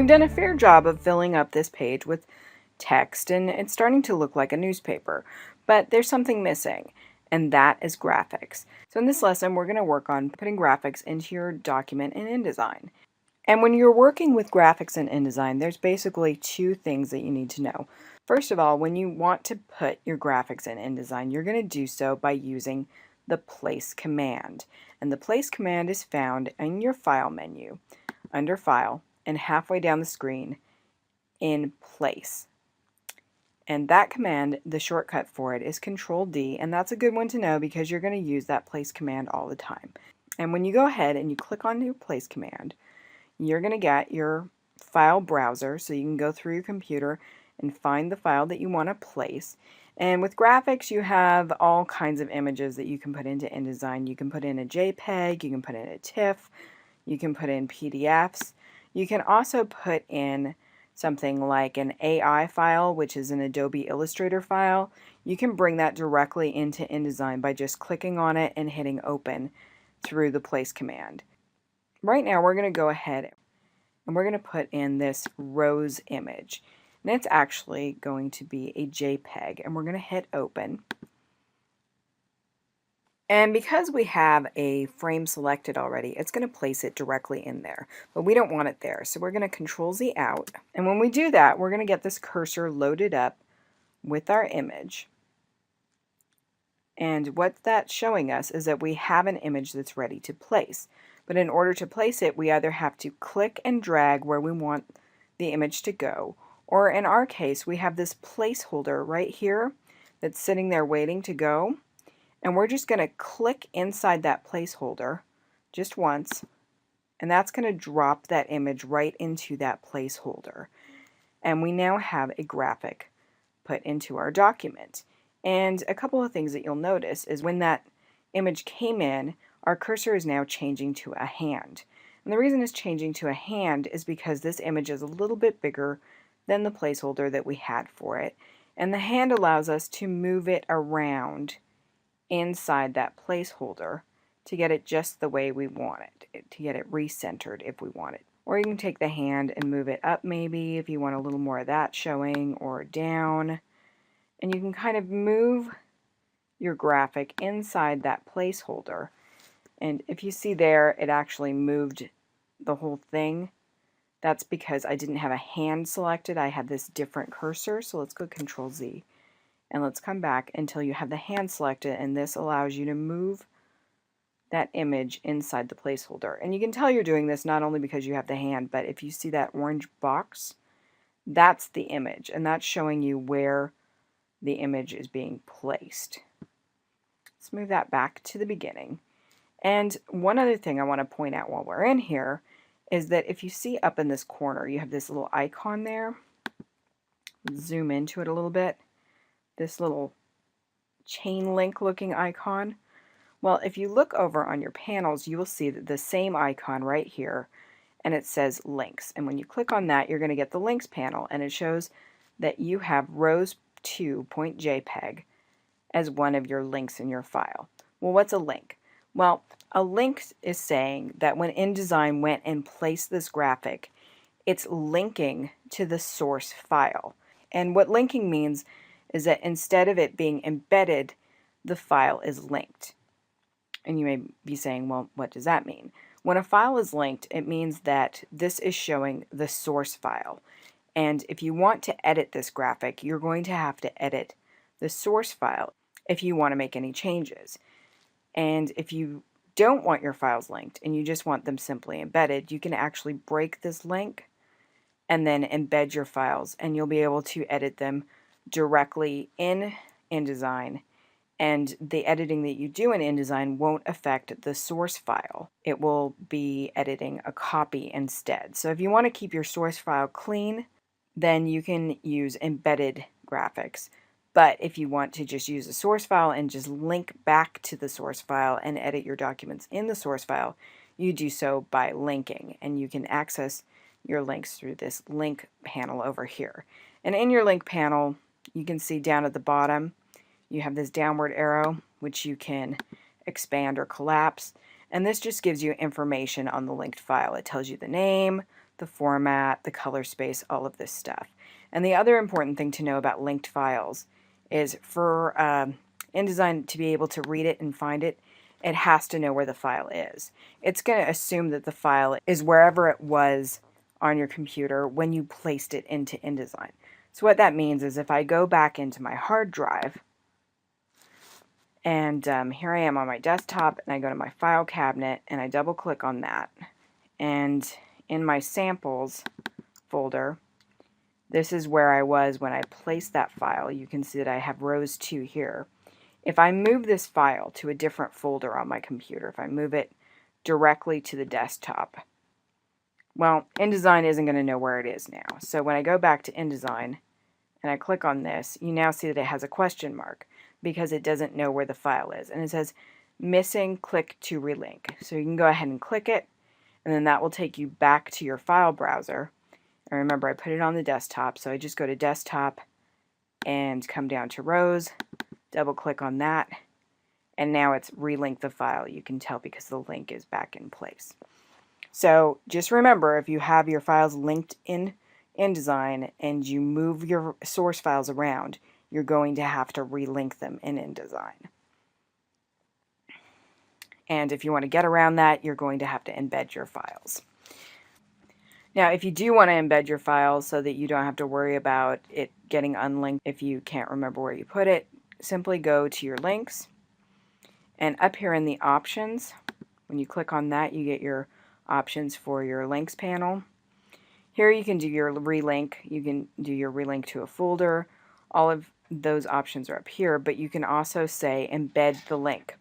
we've done a fair job of filling up this page with text, and it's starting to look like a newspaper, but there's something missing, and that is graphics. So in this lesson, we're going to work on putting graphics into your document in InDesign. And when you're working with graphics in InDesign, there's basically two things that you need to know. First of all, when you want to put your graphics in InDesign, you're going to do so by using the Place command. And the Place command is found in your File menu, under File, and halfway down the screen in Place. And that command, the shortcut for it is Control D, and that's a good one to know because you're going to use that Place command all the time. And when you go ahead and you click on your Place command, you're going to get your file browser, so you can go through your computer and find the file that you want to place. And with graphics, you have all kinds of images that you can put into InDesign. You can put in a JPEG, you can put in a TIFF, you can put in PDFs. You can also put in something like an AI file, which is an Adobe Illustrator file. You can bring that directly into InDesign by just clicking on it and hitting open through the Place command. Right now we're going to go ahead and we're going to put in this rose image. And it's actually going to be a JPEG, and we're going to hit open. And because we have a frame selected already, it's going to place it directly in there. But we don't want it there, so we're going to Control Z out. And when we do that, we're going to get this cursor loaded up with our image. And what that's showing us is that we have an image that's ready to place. But in order to place it, we either have to click and drag where we want the image to go, or in our case, we have this placeholder right here that's sitting there waiting to go. And we're just going to click inside that placeholder just once, and that's going to drop that image right into that placeholder. And we now have a graphic put into our document. And a couple of things that you'll notice is when that image came in, our cursor is now changing to a hand. And the reason it's changing to a hand is because this image is a little bit bigger than the placeholder that we had for it. And the hand allows us to move it around inside that placeholder to get it just the way we want it, to get it recentered if we want it. Or you can take the hand and move it up maybe if you want a little more of that showing, or down. And you can kind of move your graphic inside that placeholder. And if you see there, it actually moved the whole thing. That's because I didn't have a hand selected. I had this different cursor. So let's go Control Z. And let's come back until you have the hand selected, and this allows you to move that image inside the placeholder. And you can tell you're doing this not only because you have the hand, but if you see that orange box, that's the image, and that's showing you where the image is being placed. Let's move that back to the beginning. And one other thing I want to point out while we're in here is that if you see up in this corner, you have this little icon there. Zoom into it a little bit. This little chain link looking icon. Well, if you look over on your panels, you will see that the same icon right here, and it says links. And when you click on that, you're going to get the links panel, and it shows that you have rose2.jpg as one of your links in your file. Well, what's a link? Well, a link is saying that when InDesign went and placed this graphic, it's linking to the source file. And what linking means is that instead of it being embedded, the file is linked. And you may be saying, well, what does that mean? When a file is linked, it means that this is showing the source file. And if you want to edit this graphic, you're going to have to edit the source file if you want to make any changes. And if you don't want your files linked and you just want them simply embedded, you can actually break this link and then embed your files, and you'll be able to edit them directly in InDesign. And the editing that you do in InDesign won't affect the source file. It will be editing a copy instead. So if you want to keep your source file clean, then you can use embedded graphics. But if you want to just use a source file and just link back to the source file and edit your documents in the source file, you do so by linking. And you can access your links through this link panel over here. And in your link panel, you can see down at the bottom, you have this downward arrow, which you can expand or collapse. And this just gives you information on the linked file. It tells you the name, the format, the color space, all of this stuff. And the other important thing to know about linked files is for InDesign to be able to read it and find it, it has to know where the file is. It's going to assume that the file is wherever it was on your computer when you placed it into InDesign. So what that means is if I go back into my hard drive, and here I am on my desktop, and I go to my file cabinet, and I double click on that, and in my samples folder, this is where I was when I placed that file. You can see that I have rows 2 here. If I move this file to a different folder on my computer, if I move it directly to the desktop, well, InDesign isn't going to know where it is now. So when I go back to InDesign and I click on this, you now see that it has a question mark because it doesn't know where the file is. And it says missing, click to relink. So you can go ahead and click it, and then that will take you back to your file browser. And remember, I put it on the desktop, so I just go to desktop and come down to rows, double click on that, and now it's relinked the file. You can tell because the link is back in place. So just remember, if you have your files linked in InDesign and you move your source files around, you're going to have to relink them in InDesign. And if you want to get around that, you're going to have to embed your files. Now, if you do want to embed your files so that you don't have to worry about it getting unlinked if you can't remember where you put it, simply go to your links, and up here in the options, when you click on that, you get your options for your links panel. Here you can do your relink, you can do your relink to a folder. All of those options are up here, but you can also say embed the link.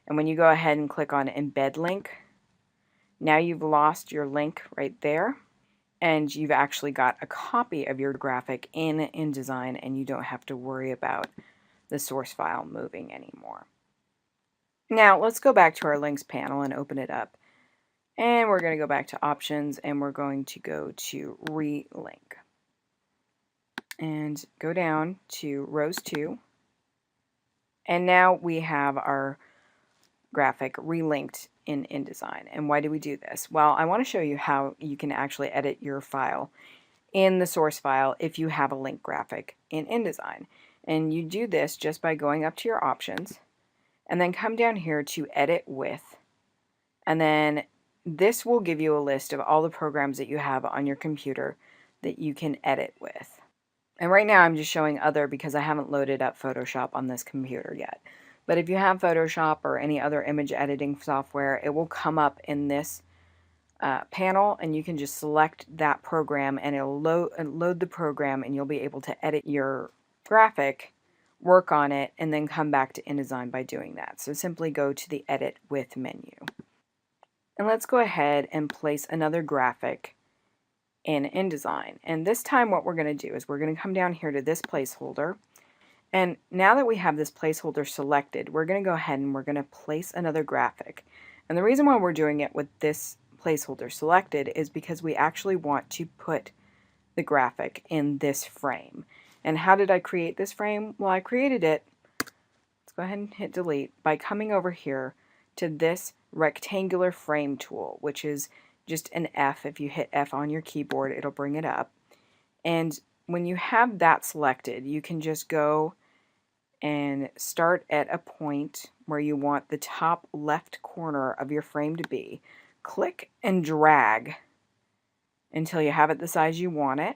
And when you go ahead and click on embed link, now you've lost your link right there, and you've actually got a copy of your graphic in InDesign, and you don't have to worry about the source file moving anymore. Now let's go back to our links panel and open it up. And we're going to go back to options, and we're going to go to relink. And go down to rows 2. And now we have our graphic relinked in InDesign. And why do we do this? Well, I want to show you how you can actually edit your file in the source file if you have a link graphic in InDesign. And you do this just by going up to your options and then come down here to edit with, and then this will give you a list of all the programs that you have on your computer that you can edit with. And right now I'm just showing other because I haven't loaded up Photoshop on this computer yet. But if you have Photoshop or any other image editing software, it will come up in this panel, and you can just select that program and it'll load the program, and you'll be able to edit your graphic, work on it, and then come back to InDesign by doing that. So simply go to the Edit With menu. And let's go ahead and place another graphic in InDesign. And this time what we're going to do is we're going to come down here to this placeholder. And now that we have this placeholder selected, we're going to go ahead and we're going to place another graphic. And the reason why we're doing it with this placeholder selected is because we actually want to put the graphic in this frame. And how did I create this frame? Well, I created it, let's go ahead and hit delete, by coming over here to this rectangular frame tool, which is just an F. If you hit F on your keyboard, it'll bring it up. And when you have that selected, you can just go and start at a point where you want the top left corner of your frame to be. Click and drag until you have it the size you want it,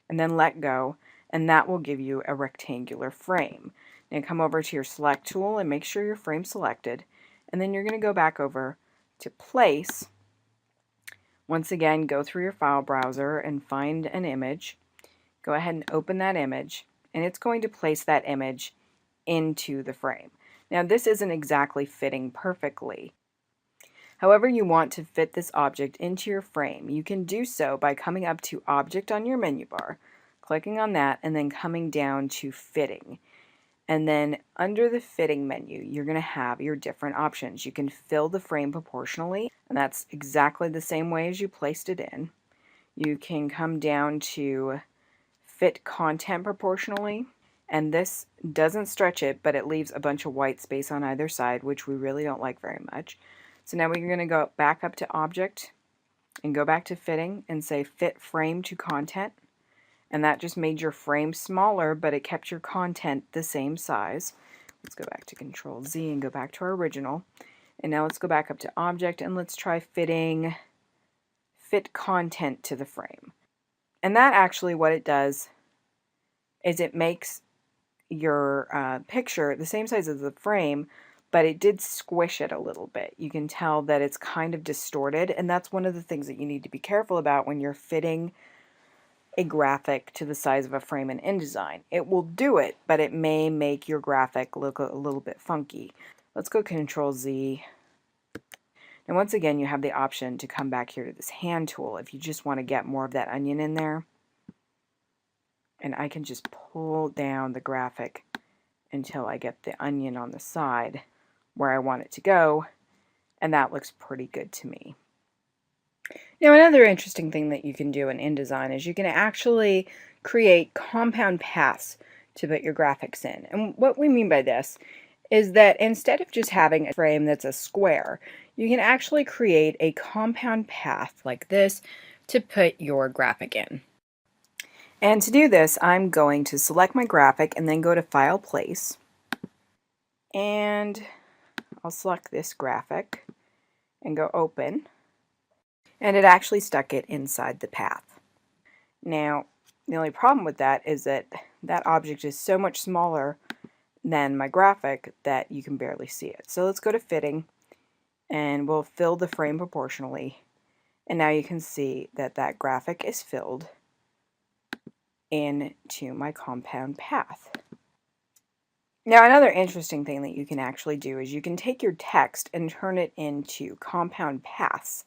and then let go, and that will give you a rectangular frame. Now come over to your select tool and make sure your frame's selected, and then you're going to go back over to place. Once again, go through your file browser and find an image. Go ahead and open that image, and it's going to place that image into the frame. Now this isn't exactly fitting perfectly. However you want to fit this object into your frame, you can do so by coming up to Object on your menu bar, clicking on that, and then coming down to Fitting. And then under the Fitting menu, you're going to have your different options. You can fill the frame proportionally, and that's exactly the same way as you placed it in. You can come down to Fit Content Proportionally, and this doesn't stretch it, but it leaves a bunch of white space on either side, which we really don't like very much. So now we're going to go back up to Object, and go back to fitting and say fit frame to content, and that just made your frame smaller, but it kept your content the same size. Let's go back to Control Z and go back to our original. And now let's go back up to Object and let's try fitting fit content to the frame. And that actually what it does is it makes your picture the same size as the frame, but it did squish it a little bit. You can tell that it's kind of distorted, and that's one of the things that you need to be careful about when you're fitting a graphic to the size of a frame in InDesign. It will do it, but it may make your graphic look a little bit funky. Let's go Control Z. And once again, you have the option to come back here to this hand tool if you just want to get more of that onion in there. And I can just pull down the graphic until I get the onion on the side where I want it to go, and that looks pretty good to me. Now, another interesting thing that you can do in InDesign is you can actually create compound paths to put your graphics in. And what we mean by this is that instead of just having a frame that's a square, you can actually create a compound path like this to put your graphic in. And to do this, I'm going to select my graphic and then go to File, Place, and I'll select this graphic and go Open, and it actually stuck it inside the path. Now, the only problem with that is that that object is so much smaller than my graphic that you can barely see it. So let's go to Fitting, and we'll fill the frame proportionally, and now you can see that that graphic is filled into my compound path. Now, another interesting thing that you can actually do is you can take your text and turn it into compound paths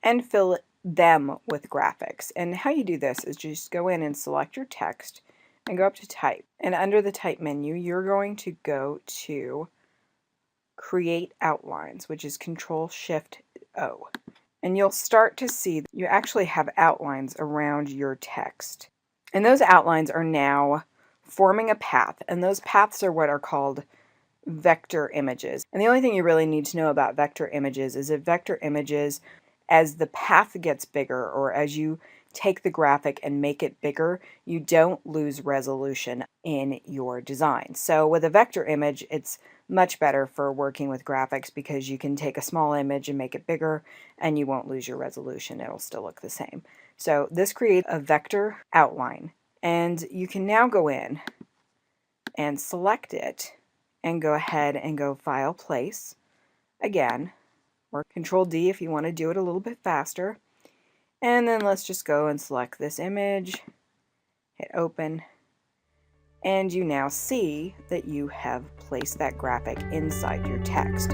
and fill them with graphics. And how you do this is just go in and select your text and go up to Type. And under the Type menu, you're going to go to Create Outlines, which is Control-Shift-O. And you'll start to see that you actually have outlines around your text. And those outlines are now forming a path, and those paths are what are called vector images. And the only thing you really need to know about vector images is that vector images, as the path gets bigger, or as you take the graphic and make it bigger, you don't lose resolution in your design. So with a vector image, it's much better for working with graphics because you can take a small image and make it bigger and you won't lose your resolution. It'll still look the same. So this creates a vector outline, and you can now go in and select it and go ahead and go File, Place again, or Control D if you want to do it a little bit faster. And then let's just go and select this image, hit Open, and you now see that you have placed that graphic inside your text.